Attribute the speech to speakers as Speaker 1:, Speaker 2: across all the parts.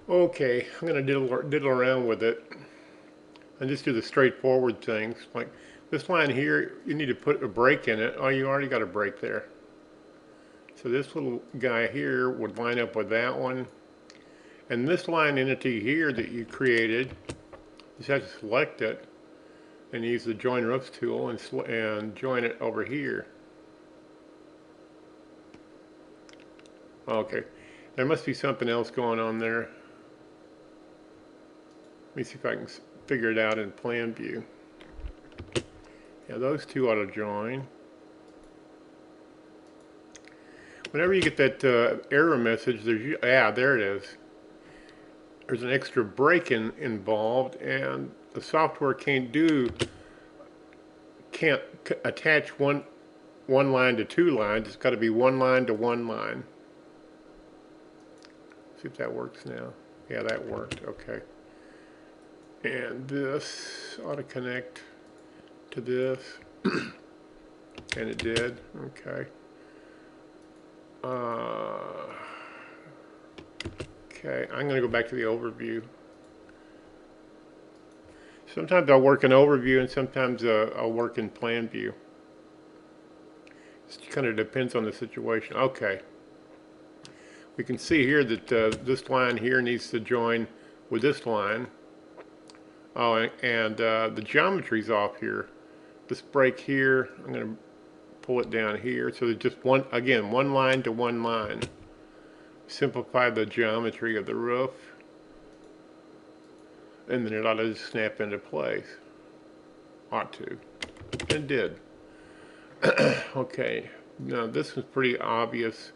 Speaker 1: Okay, I'm gonna diddle around with it and just do the straightforward things. Like this line here, you need to put a break in it. Oh, you already got a break there. So this little guy here would line up with that one. And this line entity here that you created, you just have to select it and use the join roofs tool and join it over here. Okay, there must be something else going on there. Let me see if I can figure it out in plan view. Yeah, those two ought to join. Whenever you get that error message, there it is. There's an extra break involved, and the software can't attach one line to two lines. It's got to be one line to one line. See if that works now. Yeah, that worked. Okay. And this ought to connect to this, and it did. Okay. Okay, I'm going to go back to the overview. Sometimes I'll work in overview and sometimes I'll work in plan view. It kind of depends on the situation. Okay. We can see here that this line here needs to join with this line. Oh, and the geometry's off here. This break here, I'm going to pull it down here. So there's just one line to one line. Simplify the geometry of the roof. And then it ought to just snap into place. Ought to. It did. Okay. Now this is pretty obvious.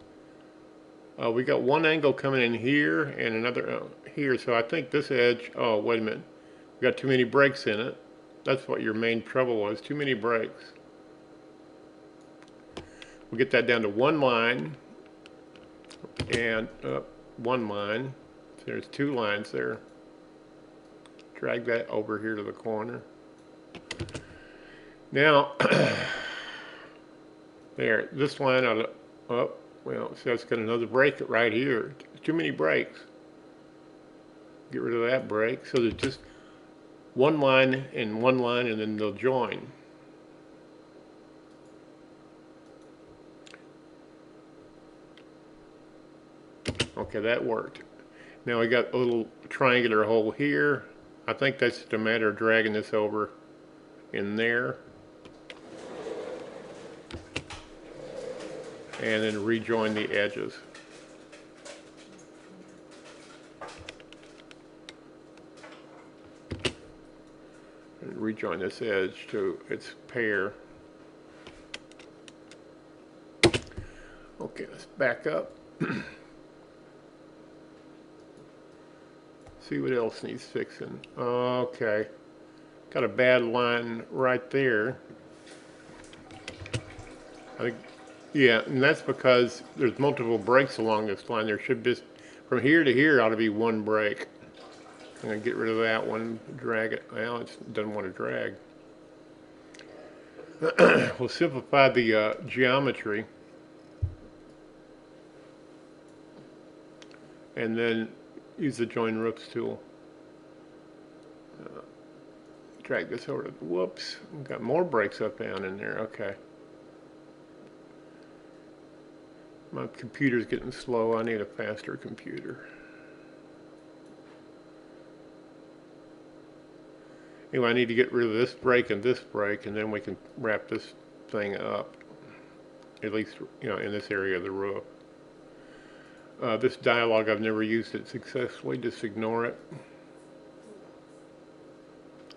Speaker 1: We got one angle coming in here and another here. So I think this edge, oh, wait a minute. We got too many breaks in it. That's what your main trouble was, too many breaks. We'll get that down to one line and one line. So there's two lines there. Drag that over here to the corner. Now, there, this line ought to, oh, well, so it's got another break right here. Too many breaks. Get rid of that break. So there's just one line, and then they'll join. Okay, that worked. Now we got a little triangular hole here. I think that's just a matter of dragging this over in there. And then rejoin the edges. And rejoin this edge to its pair. Okay, let's back up. See what else needs fixing. Okay, got a bad line right there. I think, yeah, and that's because there's multiple breaks along this line. There should just, from here to here ought to be one break. I'm going to get rid of that one, drag it. Well, it doesn't want to drag. We'll simplify the geometry. And then use the join roofs tool. Drag this over to, whoops, we've got more breaks up down in there, okay. My computer's getting slow, I need a faster computer. Anyway, I need to get rid of this break, and then we can wrap this thing up. At least, in this area of the roof. This dialog, I've never used it successfully, just ignore it.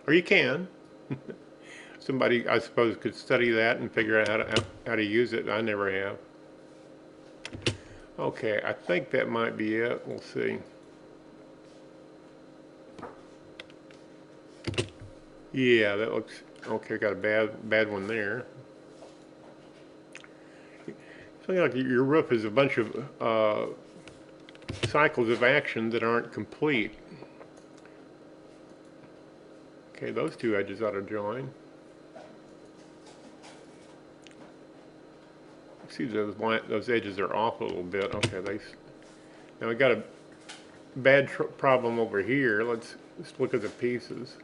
Speaker 1: Or you can. Somebody, I suppose, could study that and figure out how to use it. I never have. Okay, I think that might be it. We'll see. Yeah, that looks okay. Got a bad one there. Something like your roof is a bunch of cycles of action that aren't complete. Okay, those two edges ought to join. See those edges are off a little bit. Okay, now we got to bad problem over here. Let's look at the pieces.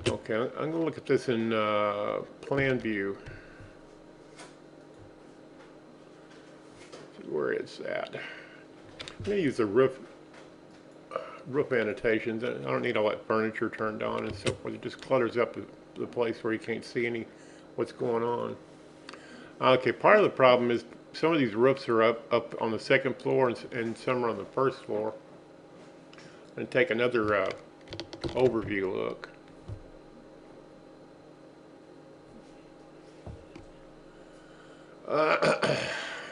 Speaker 1: Okay, I'm going to look at this in plan view. See where it's at. I'm going to use the roof annotations. I don't need all that furniture turned on and so forth. It just clutters up the place where you can't see what's going on. Okay, part of the problem is some of these roofs are up on the second floor and some are on the first floor. I'm going to take another overview look.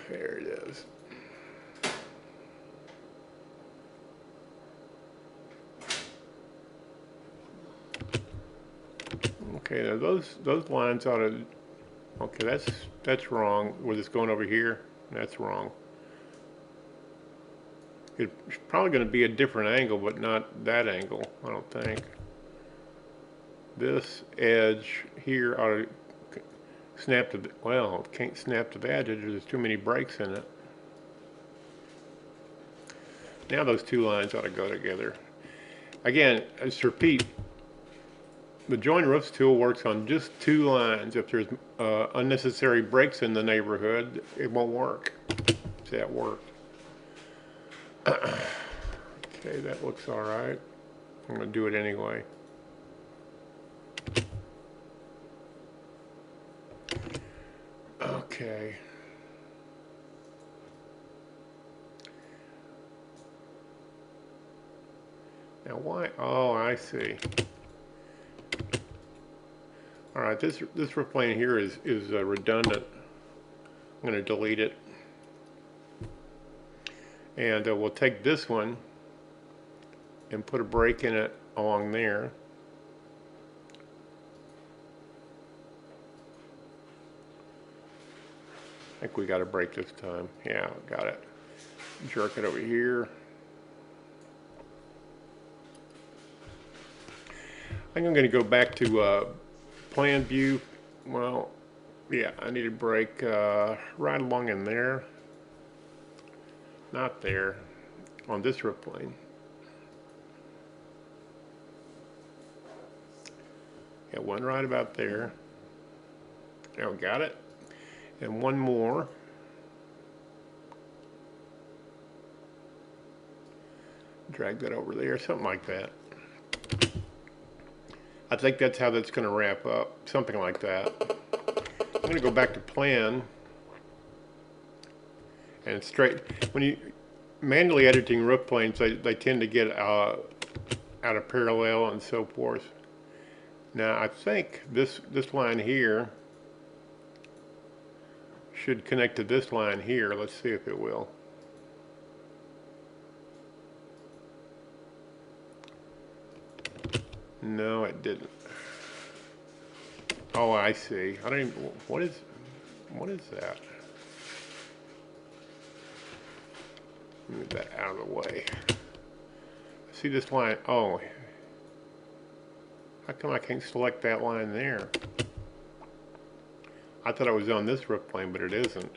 Speaker 1: There it is. Okay, now those lines ought to. Okay, that's wrong. Where it's going over here, that's wrong. It's probably going to be a different angle, but not that angle, I don't think. This edge here ought to snap to, well, it can't snap to the edge, there's too many breaks in it. Now those two lines ought to go together. Again, let's repeat, the Join Roofs tool works on just two lines. If there's unnecessary breaks in the neighborhood, it won't work. See, that worked. Okay, that looks all right. I'm going to do it anyway. Okay. Now why? Oh, I see. All right, this roof plane here is redundant. I'm going to delete it. And we'll take this one and put a break in it along there. I think we got a break this time. Yeah, got it. Jerk it over here. I think I'm going to go back to plan view. Well, yeah, I need a break right along in there. Not there, on this roof plane. Yeah, one right about there. Oh, got it. And one more. Drag that over there, something like that. I think that's how that's going to wrap up, something like that. I'm going to go back to plan. And straight, when you manually editing roof planes, they tend to get out of parallel and so forth. Now I think this line here should connect to this line here. Let's see if it will. No, it didn't. Oh, I see. I don't even, what is that? Move that out of the way. See this line? Oh, how come I can't select that line there? I thought it was on this roof plane, but it isn't.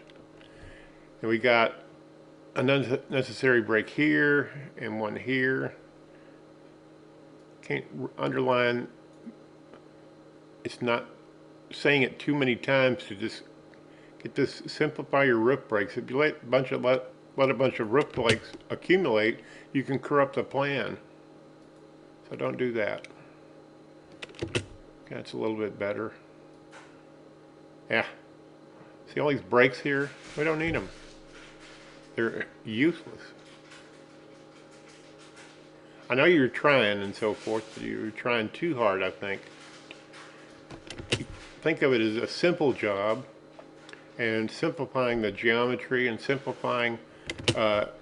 Speaker 1: And we got an unnecessary break here and one here. Can't underline. It's not saying it too many times to just get this. Simplify your roof breaks. If you let a bunch of roof breaks accumulate, you can corrupt the plan. So don't do that. That's a little bit better. Yeah. See all these breaks here? We don't need them. They're useless. I know you're trying and so forth, but you're trying too hard, I think. Think of it as a simple job, and simplifying the geometry and simplifying,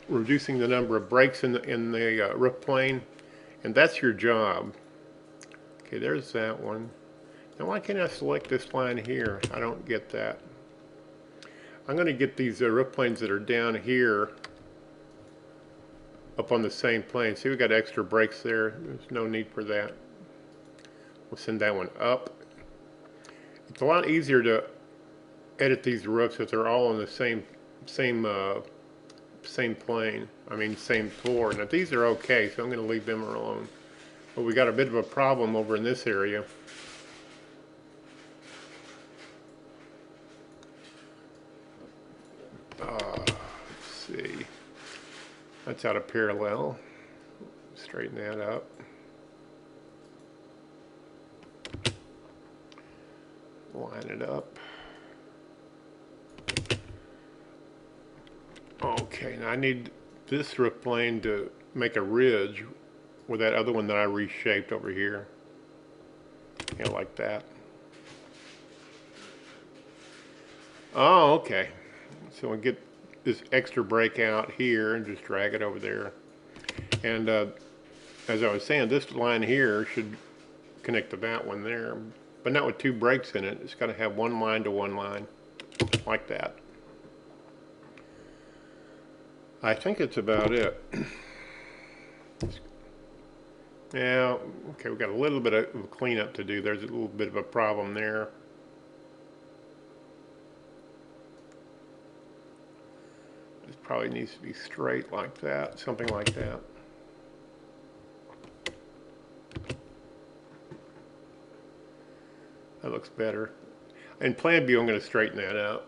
Speaker 1: reducing the number of breaks in the roof plane, and that's your job. Okay, there's that one. Now why can't I select this line here? I don't get that. I'm going to get these roof planes that are down here up on the same plane. See, we got extra breaks there. There's no need for that. We'll send that one up. It's a lot easier to edit these roofs if they're all on the same same plane. I mean, same floor. Now these are okay, so I'm going to leave them alone. But we got a bit of a problem over in this area. Let's see. That's out of parallel. Straighten that up. Line it up. Okay, now I need this roof plane to make a ridge with that other one that I reshaped over here. You know, like that. Oh, okay. So we get this extra break out here and just drag it over there. And as I was saying, this line here should connect to that one there, but not with two breaks in it. It's got to have one line to one line, like that. I think it's about it. Yeah, okay, we've got a little bit of cleanup to do. There's a little bit of a problem there. This probably needs to be straight like that, something like that. That looks better. In plan view, I'm going to straighten that out.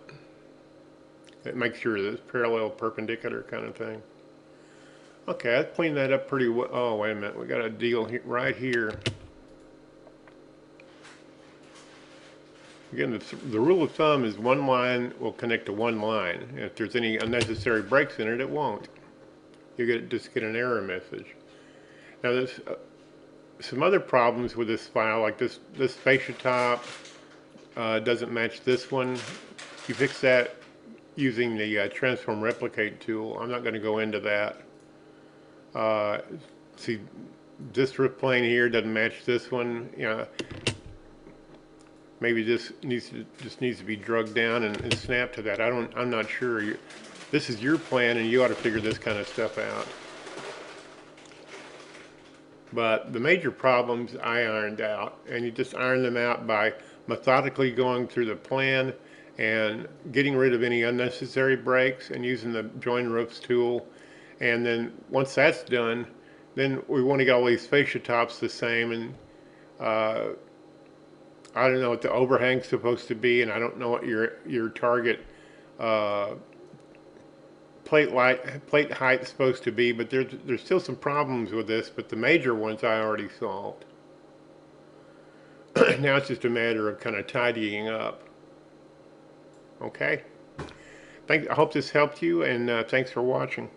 Speaker 1: It makes sure that it's parallel, perpendicular kind of thing. Okay, I cleaned that up pretty well. Oh, wait a minute. We got a deal right here. Again, the rule of thumb is one line will connect to one line. And if there's any unnecessary breaks in it, it won't. You just get an error message. Now, there's some other problems with this file, like this fascia top doesn't match this one. You fix that using the transform replicate tool. I'm not going to go into that. See, this roof plane here doesn't match this one. You know, maybe this needs to be drugged down and snapped to that. I'm not sure. This is your plan, and you ought to figure this kind of stuff out. But the major problems I ironed out, and you just iron them out by methodically going through the plan and getting rid of any unnecessary breaks and using the join roofs tool. And then once that's done, then we want to get all these fascia tops the same. And I don't know what the overhang's supposed to be, and I don't know what your target plate height is supposed to be. But there's still some problems with this, but the major ones I already solved. Now it's just a matter of kind of tidying up. Okay. I hope this helped you, and thanks for watching.